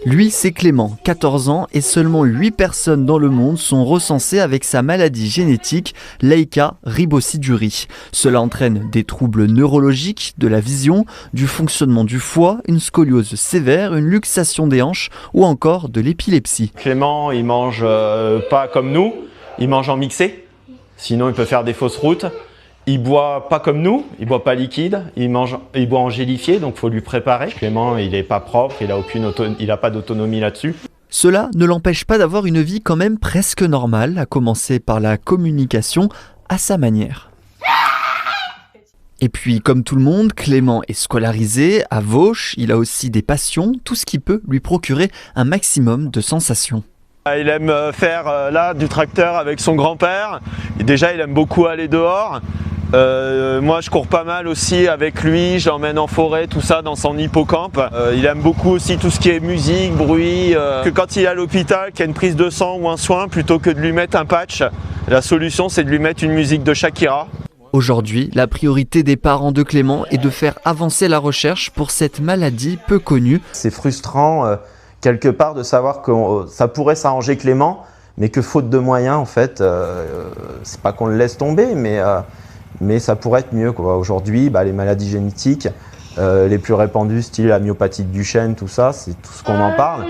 Lui, c'est Clément, 14 ans, et seulement 8 personnes dans le monde sont recensées avec sa maladie génétique, Leika-Ribosidurie. Cela entraîne des troubles neurologiques, de la vision, du fonctionnement du foie, une scoliose sévère, une luxation des hanches ou encore de l'épilepsie. Clément, il mange pas comme nous, il mange en mixé, sinon il peut faire des fausses routes. Il boit pas comme nous, il boit pas liquide, il boit en gélifié, donc il faut lui préparer. Clément, il est pas propre, il a pas d'autonomie là-dessus. Cela ne l'empêche pas d'avoir une vie quand même presque normale, à commencer par la communication à sa manière. Et puis, comme tout le monde, Clément est scolarisé à Vauche, il a aussi des passions, tout ce qui peut lui procurer un maximum de sensations. Il aime faire là du tracteur avec son grand-père, déjà il aime beaucoup aller dehors. Moi je cours pas mal aussi avec lui, j'emmène en forêt, tout ça dans son hippocampe. Il aime beaucoup aussi tout ce qui est musique, bruit. Que quand il est à l'hôpital, qu'il y a une prise de sang ou un soin, plutôt que de lui mettre un patch, la solution c'est de lui mettre une musique de Shakira. Aujourd'hui, la priorité des parents de Clément est de faire avancer la recherche pour cette maladie peu connue. C'est frustrant quelque part de savoir que ça pourrait s'arranger Clément, mais que faute de moyens en fait, c'est pas qu'on le laisse tomber, mais ça pourrait être mieux, quoi. Aujourd'hui, les maladies génétiques, les plus répandues, style la myopathie de Duchenne, tout ça, c'est tout ce qu'on en parle.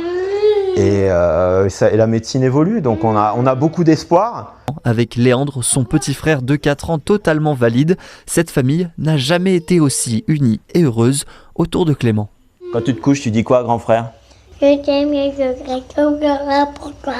Et la médecine évolue, donc on a beaucoup d'espoir. Avec Léandre, son petit frère de 4 ans totalement valide, cette famille n'a jamais été aussi unie et heureuse autour de Clément. Quand tu te couches, tu dis quoi, grand frère? Je t'aime et je regrette pour toi.